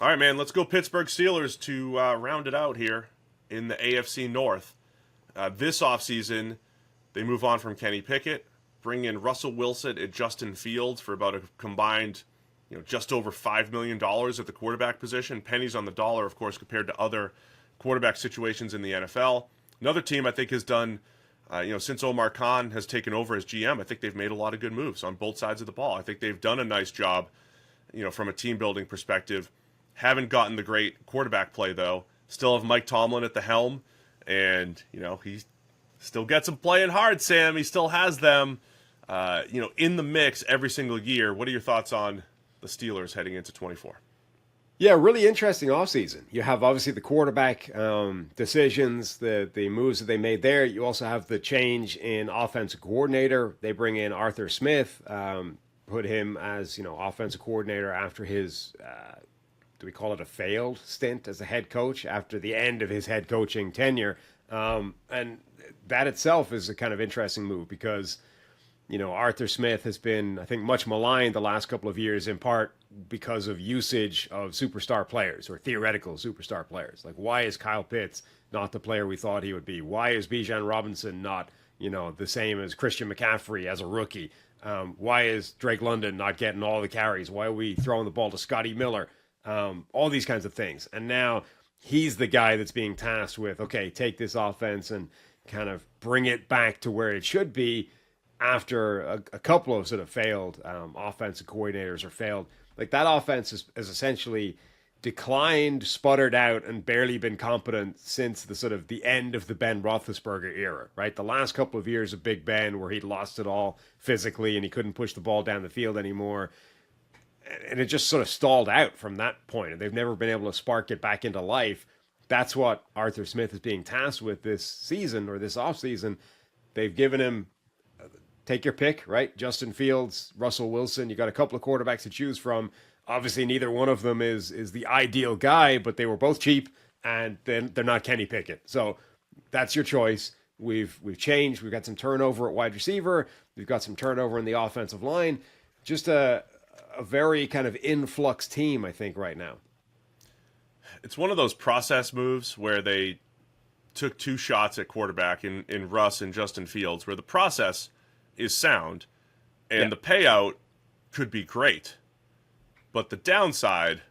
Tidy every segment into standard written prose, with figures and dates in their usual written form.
All right, man, let's go Pittsburgh Steelers to round it out here in the AFC North. This offseason, they move on from Kenny Pickett, bring in Russell Wilson and Justin Fields for about a combined, just over $5 million at the quarterback position. Pennies on the dollar, of course, compared to other quarterback situations in the NFL. Another team I think has done, since Omar Khan has taken over as GM, I think they've made a lot of good moves on both sides of the ball. I think they've done a nice job, from a team building perspective. Haven't gotten the great quarterback play, though. Still have Mike Tomlin at the helm, and, he still gets them playing hard, Sam. He still has them, in the mix every single year. What are your thoughts on the Steelers heading into 24? Yeah, really interesting offseason. You have obviously the quarterback decisions, the moves that they made there. You also have the change in offensive coordinator. They bring in Arthur Smith, put him as, offensive coordinator after his, do we call it a failed stint as a head coach after the end of his head coaching tenure. And that itself is a kind of interesting move because, Arthur Smith has been, I think, much maligned the last couple of years, in part because of usage of superstar players or theoretical superstar players. Like, why is Kyle Pitts not the player we thought he would be? Why is Bijan Robinson not, the same as Christian McCaffrey as a rookie? Why is Drake London not getting all the carries? Why are we throwing the ball to Scotty Miller? All these kinds of things. And now he's the guy that's being tasked with, okay, take this offense and kind of bring it back to where it should be after a couple of sort of failed offensive coordinators or failed. Like, that offense has essentially declined, sputtered out, and barely been competent since the sort of the end of the Ben Roethlisberger era, right? The last couple of years of Big Ben where he'd lost it all physically and he couldn't push the ball down the field anymore. And it just sort of stalled out from that point. And they've never been able to spark it back into life. That's what Arthur Smith is being tasked with this season or this offseason. They've given him, take your pick, right? Justin Fields, Russell Wilson. You got a couple of quarterbacks to choose from. Obviously, neither one of them is the ideal guy, but they were both cheap, and then they're not Kenny Pickett. So that's your choice. We've changed. We've got some turnover at wide receiver. We've got some turnover in the offensive line. Just a very kind of influx team, I think, right now. It's one of those process moves where they took two shots at quarterback in Russ and Justin Fields, where the process is sound and the payout could be great. But the downside,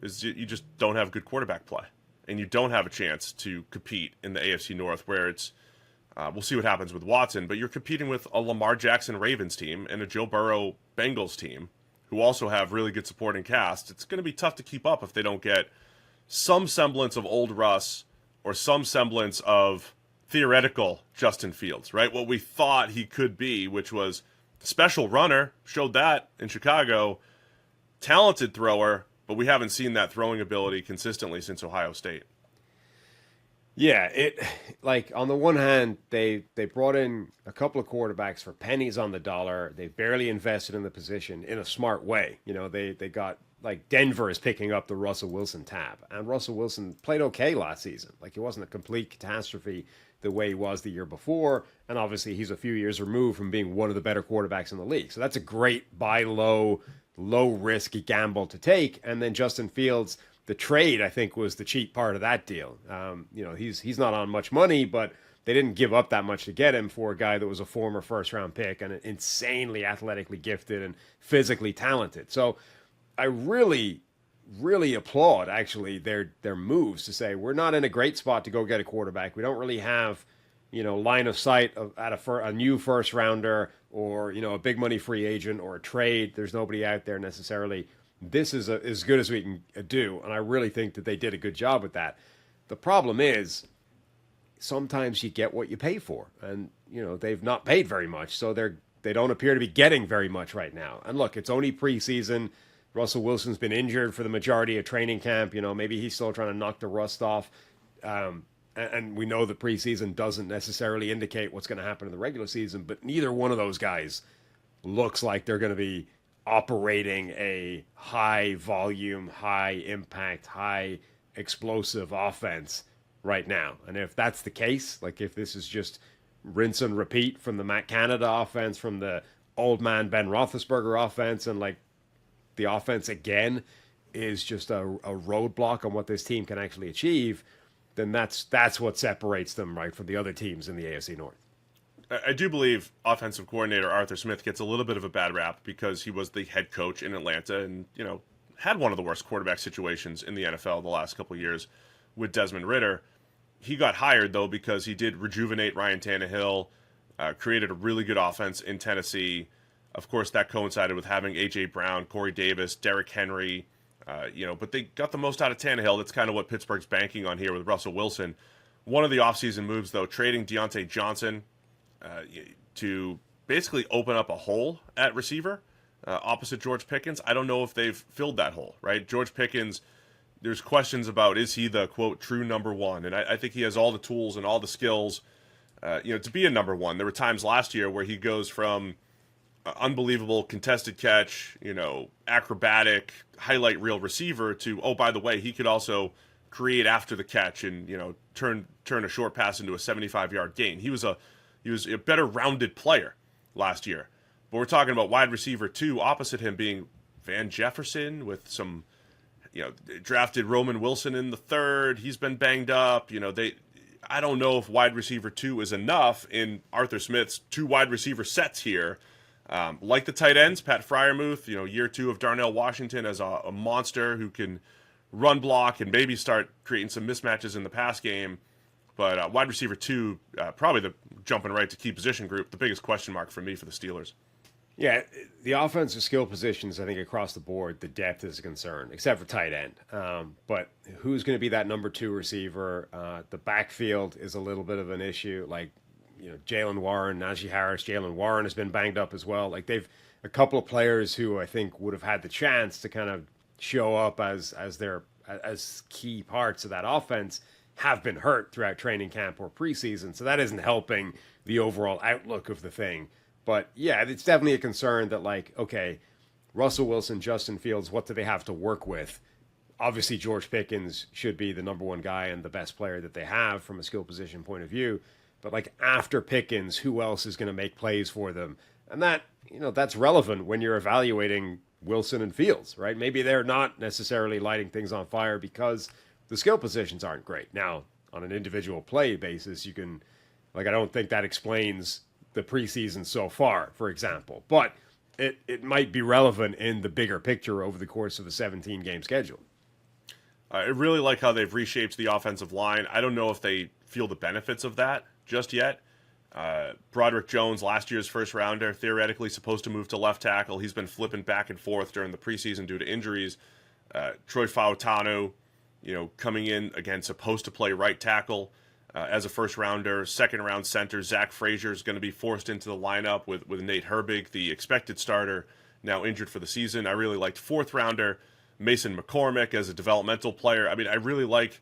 is you just don't have good quarterback play. And you don't have a chance to compete in the AFC North where it's, we'll see what happens with Watson, but you're competing with a Lamar Jackson Ravens team and a Joe Burrow Bengals team who also have really good supporting cast. It's going to be tough to keep up if they don't get some semblance of old Russ or some semblance of theoretical Justin Fields, right? What we thought he could be, which was special runner, showed that in Chicago, talented thrower, but we haven't seen that throwing ability consistently since Ohio State. Yeah, on the one hand, they brought in a couple of quarterbacks for pennies on the dollar. They barely invested in the position in a smart way. They got, like, Denver is picking up the Russell Wilson tab. And Russell Wilson played okay last season. Like, it wasn't a complete catastrophe the way he was the year before. And obviously he's a few years removed from being one of the better quarterbacks in the league. So that's a great buy low risk gamble to take. And then Justin Fields, the trade, I think, was the cheap part of that deal. He's not on much money, but they didn't give up that much to get him for a guy that was a former first-round pick and insanely athletically gifted and physically talented. So I really, really applaud, actually, their moves to say, we're not in a great spot to go get a quarterback. We don't really have, line of sight at a new first-rounder or, a big money free agent or a trade. There's nobody out there necessarily. This is as good as we can do, and I really think that they did a good job with that. The problem is sometimes you get what you pay for, and they've not paid very much, so they don't appear to be getting very much right now. And look, it's only preseason. Russell Wilson's been injured for the majority of training camp. Maybe he's still trying to knock the rust off, and we know the preseason doesn't necessarily indicate what's going to happen in the regular season. But neither one of those guys looks like they're going to be operating a high volume, high impact, high explosive offense right now. And if that's the case, like if this is just rinse and repeat from the Matt Canada offense, from the old man Ben Roethlisberger offense, and like the offense again is just a roadblock on what this team can actually achieve, then that's what separates them, right, from the other teams in the AFC North. I do believe offensive coordinator Arthur Smith gets a little bit of a bad rap because he was the head coach in Atlanta and, had one of the worst quarterback situations in the NFL the last couple of years with Desmond Ridder. He got hired, though, because he did rejuvenate Ryan Tannehill, created a really good offense in Tennessee. Of course, that coincided with having A.J. Brown, Corey Davis, Derrick Henry, but they got the most out of Tannehill. That's kind of what Pittsburgh's banking on here with Russell Wilson. One of the offseason moves, though, trading Deontay Johnson to basically open up a hole at receiver opposite George Pickens. I don't know if they've filled that hole, right? George Pickens, there's questions about, is he the, quote, true number one? And I think he has all the tools and all the skills, to be a number one. There were times last year where he goes from unbelievable contested catch, acrobatic, highlight reel receiver to, oh, by the way, he could also create after the catch and, turn a short pass into a 75-yard gain. He was a better rounded player last year. But we're talking about wide receiver 2, opposite him being Van Jefferson with some, drafted Roman Wilson in the 3rd. He's been banged up. I don't know if wide receiver 2 is enough in Arthur Smith's 2 wide receiver sets here. Like the tight ends, Pat Freiermuth, year 2 of Darnell Washington as a monster who can run block and maybe start creating some mismatches in the pass game. But wide receiver 2, probably the jumping right to key position group, the biggest question mark for me for the Steelers. Yeah, the offensive skill positions, I think across the board, the depth is a concern, except for tight end. But who's going to be that number 2 receiver? The backfield is a little bit of an issue. Like, Jalen Warren, Najee Harris, Jalen Warren has been banged up as well. Like, they've a couple of players who I think would have had the chance to kind of show up as key parts of that offense have been hurt throughout training camp or preseason. So that isn't helping the overall outlook of the thing. But yeah, it's definitely a concern that, like, okay, Russell Wilson, Justin Fields, what do they have to work with? Obviously, George Pickens should be the number 1 guy and the best player that they have from a skill position point of view. But like after Pickens, who else is going to make plays for them? And that, that's relevant when you're evaluating Wilson and Fields, right? Maybe they're not necessarily lighting things on fire because the skill positions aren't great. Now, on an individual play basis, you can, I don't think that explains the preseason so far, for example. But it might be relevant in the bigger picture over the course of a 17-game schedule. I really like how they've reshaped the offensive line. I don't know if they feel the benefits of that just yet. Broderick Jones, last year's first rounder, theoretically supposed to move to left tackle. He's been flipping back and forth during the preseason due to injuries. Troy Fautanu, coming in, again, supposed to play right tackle as a first rounder. Second round center, Zach Frazier is going to be forced into the lineup with Nate Herbig, the expected starter, now injured for the season. I really liked fourth rounder Mason McCormick as a developmental player. I mean, I really like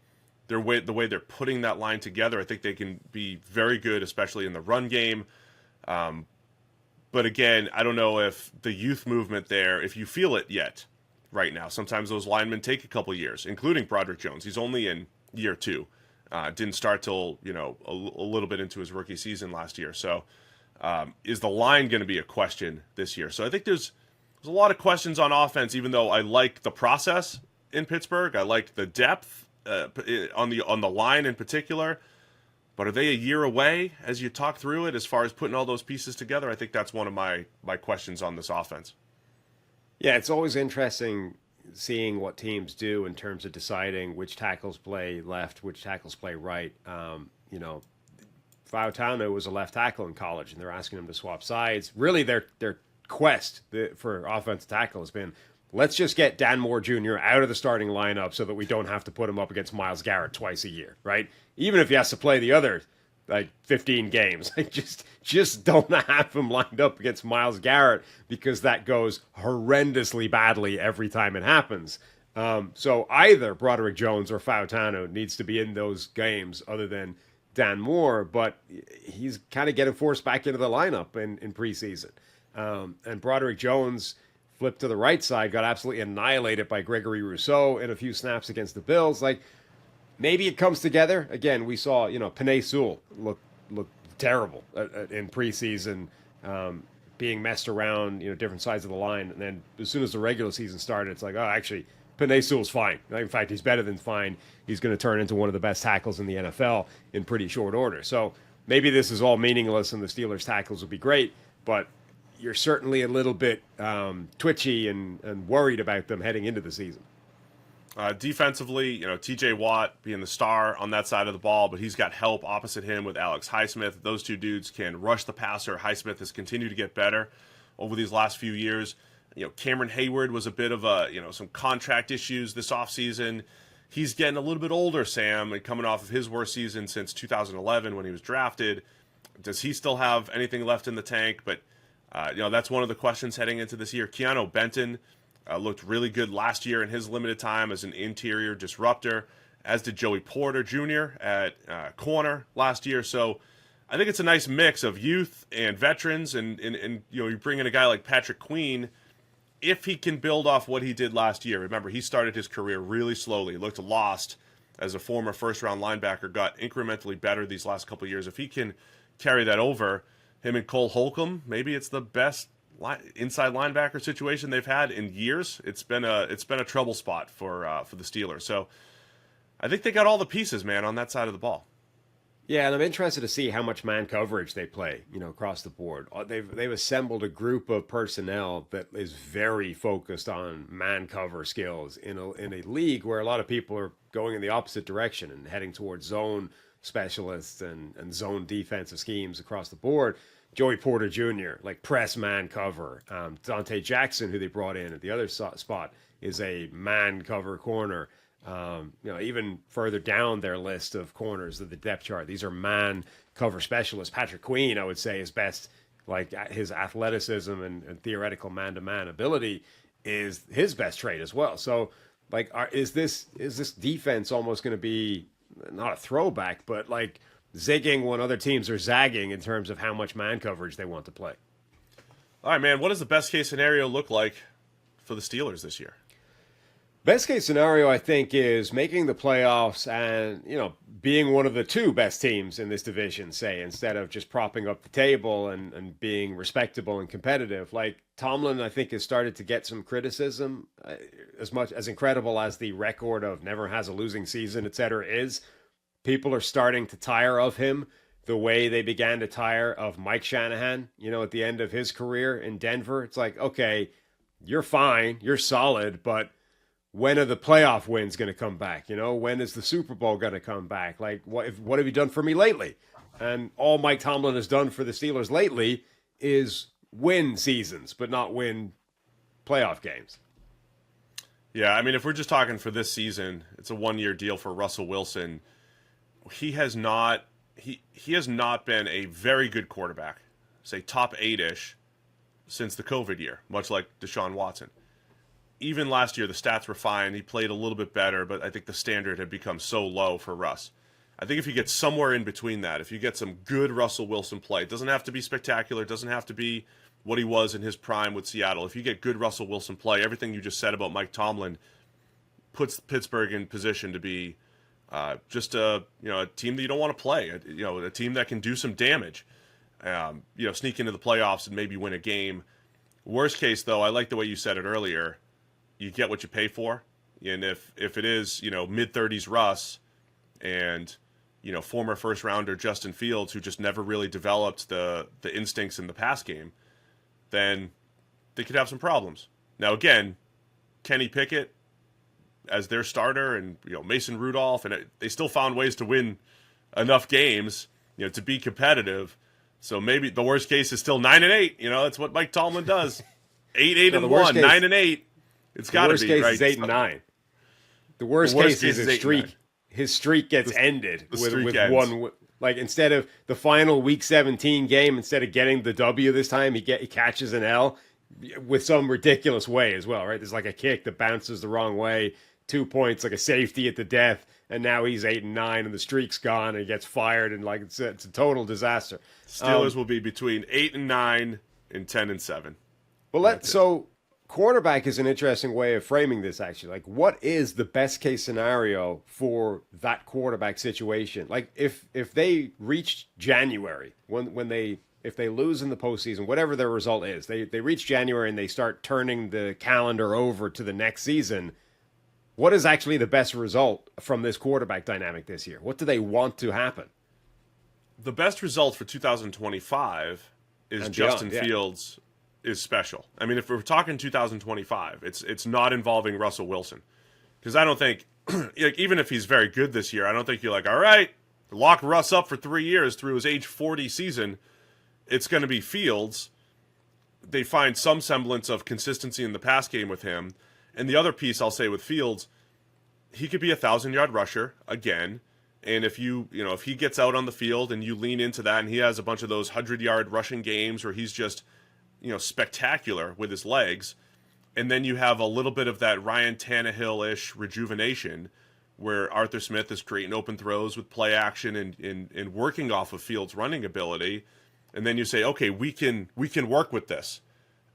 the way they're putting that line together. I think they can be very good, especially in the run game. But again, I don't know if the youth movement there, if you feel it yet right now. Sometimes those linemen take a couple years, including Broderick Jones. He's only in year 2. Didn't start till, a little bit into his rookie season last year. So is the line going to be a question this year? So I think there's a lot of questions on offense, even though I like the process in Pittsburgh. I like the depth on the line in particular. But are they a year away as you talk through it as far as putting all those pieces together? I think that's one of my questions on this offense. Yeah, it's always interesting seeing what teams do in terms of deciding which tackles play left, which tackles play right. Fautanu was a left tackle in college, and they're asking him to swap sides. Really, their quest for offensive tackle has been, let's just get Dan Moore Jr. out of the starting lineup so that we don't have to put him up against Myles Garrett twice a year, right? Even if he has to play the other 15 games, just don't have him lined up against Myles Garrett because that goes horrendously badly every time it happens. So either Broderick Jones or Fautanu needs to be in those games other than Dan Moore, but he's kind of getting forced back into the lineup in preseason. And Broderick Jones flipped to the right side, got absolutely annihilated by Gregory Rousseau in a few snaps against the Bills. Maybe it comes together. Again, we saw, Penei Sewell look terrible in preseason, being messed around, different sides of the line. And then as soon as the regular season started, it's like, oh, actually, Penei Sewell's fine. In fact, he's better than fine. He's going to turn into one of the best tackles in the NFL in pretty short order. So maybe this is all meaningless and the Steelers' tackles will be great, but you're certainly a little bit twitchy and worried about them heading into the season. Defensively, TJ Watt being the star on that side of the ball, but he's got help opposite him with Alex Highsmith. Those two dudes can rush the passer. Highsmith has continued to get better over these last few years. Cameron Hayward was a bit of some contract issues this offseason. He's getting a little bit older, Sam, and coming off of his worst season since 2011 when he was drafted. Does he still have anything left in the tank? But, that's one of the questions heading into this year. Keanu Benton looked really good last year in his limited time as an interior disruptor, as did Joey Porter Jr. at corner last year. So I think it's a nice mix of youth and veterans, and you bring in a guy like Patrick Queen. If he can build off what he did last year, remember, he started his career really slowly, looked lost as a former first-round linebacker, got incrementally better these last couple of years. If he can carry that over, him and Cole Holcomb, maybe it's the best inside linebacker situation they've had in years. It's been a trouble spot for the Steelers. So I think they got all the pieces, man, on that side of the ball. Yeah, and I'm interested to see how much man coverage they play, across the board. They've assembled a group of personnel that is very focused on man cover skills in a league where a lot of people are going in the opposite direction and heading towards zone specialists and zone defensive schemes across the board. Joey Porter Jr., like press man cover. Dante Jackson, who they brought in at the other spot, is a man cover corner. Even further down their list of corners of the depth chart, these are man cover specialists. Patrick Queen, I would say, is best, like his athleticism and theoretical man-to-man ability is his best trait as well. So, like, is this defense almost going to be not a throwback, but like zigging when other teams are zagging in terms of how much man coverage they want to play? All right, man. What does the best case scenario look like for the Steelers this year? Best case scenario, I think, is making the playoffs and, being one of the two best teams in this division, say, instead of just propping up the table and being respectable and competitive. Like, Tomlin, I think, has started to get some criticism, as much as incredible as the record of never has a losing season, et cetera, is. People are starting to tire of him the way they began to tire of Mike Shanahan, at the end of his career in Denver. It's like, okay, you're fine, you're solid, but when are the playoff wins going to come back? When is the Super Bowl going to come back? Like, what have you done for me lately? And all Mike Tomlin has done for the Steelers lately is win seasons, but not win playoff games. Yeah, I mean, if we're just talking for this season, it's a one-year deal for Russell Wilson. He has not been a very good quarterback, say top 8-ish, since the COVID year, much like Deshaun Watson. Even last year, the stats were fine. He played a little bit better, but I think the standard had become so low for Russ. I think if you get somewhere in between that, if you get some good Russell Wilson play, it doesn't have to be spectacular, it doesn't have to be what he was in his prime with Seattle. If you get good Russell Wilson play, everything you just said about Mike Tomlin puts Pittsburgh in position to be just a team that you don't want to play, a team that can do some damage, sneak into the playoffs and maybe win a game. Worst case, though, I like the way you said it earlier. You get what you pay for, and if it is mid-30s Russ and former first rounder Justin Fields, who just never really developed the instincts in the pass game, then they could have some problems. Now again, Kenny Pickett as their starter and Mason Rudolph, and they still found ways to win enough games to be competitive. So maybe the worst case is still 9-8. That's what Mike Tomlin does. 8-1, 9-8. It's got to be right. The worst case is 8-9. The worst case is his streak. His streak gets ended with one. Like, instead of the final Week 17 game, instead of getting the W this time, he catches an L with some ridiculous way as well, right? There's like a kick that bounces the wrong way, 2 points, like a safety at the death, and now he's 8-9, and the streak's gone, and he gets fired, and like it's a total disaster. Steelers will be between 8-9 and 10-7. Well, quarterback is an interesting way of framing this, actually. Like, what is the best case scenario for that quarterback situation? Like, if they reach January, if they lose in the postseason, whatever their result is, they reach January and they start turning the calendar over to the next season, What is actually the best result from this quarterback dynamic this year? What do they want to happen? The best result for 2025 is And Justin beyond, yeah. Fields is special. I mean, if we're talking 2025, it's not involving Russell Wilson. Because I don't think, like, even if he's very good this year, I don't think you're like, all right, lock Russ up for 3 years through his age 40 season. It's going to be Fields. They find some semblance of consistency in the pass game with him. And the other piece I'll say with Fields, he could be a 1,000-yard rusher again. And if if he gets out on the field and you lean into that, and he has a bunch of those 100-yard rushing games where he's just, spectacular with his legs, and then you have a little bit of that Ryan Tannehill-ish rejuvenation where Arthur Smith is creating open throws with play action and working off of Fields' running ability, and then you say, okay, we can work with this,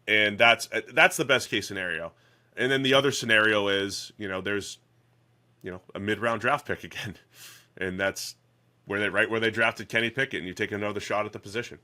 and that's the best case scenario. And then the other scenario is, there's, a mid-round draft pick again. And that's where they drafted Kenny Pickett, and you take another shot at the position.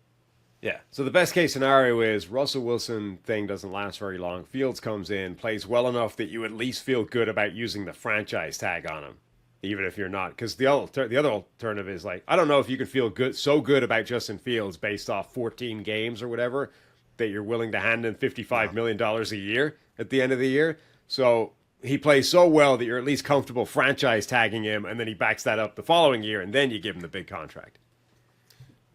Yeah. So the best case scenario is Russell Wilson thing doesn't last very long. Fields comes in, plays well enough that you at least feel good about using the franchise tag on him, even if you're not. Because the other alternative is like, I don't know if you can feel so good about Justin Fields based off 14 games or whatever that you're willing to hand him $55 million a year at the end of the year. So he plays so well that you're at least comfortable franchise tagging him, and then he backs that up the following year, and then you give him the big contract.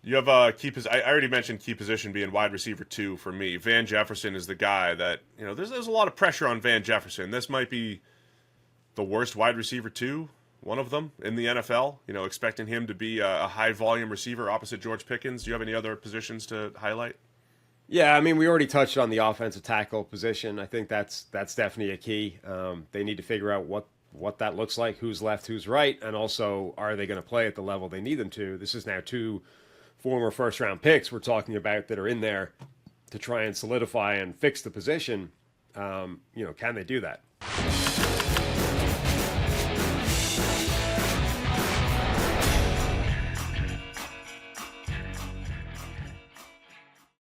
You have a I already mentioned key position being wide receiver 2 for me. Van Jefferson is the guy that, there's a lot of pressure on Van Jefferson. This might be the worst wide receiver 2, one of them in the NFL, expecting him to be a high volume receiver opposite George Pickens. Do you have any other positions to highlight? Yeah, I mean, we already touched on the offensive tackle position. I think that's definitely a key. They need to figure out what that looks like, who's left, who's right, and also are they going to play at the level they need them to. This is now 2 former first-round picks we're talking about that are in there to try and solidify and fix the position. Can they do that?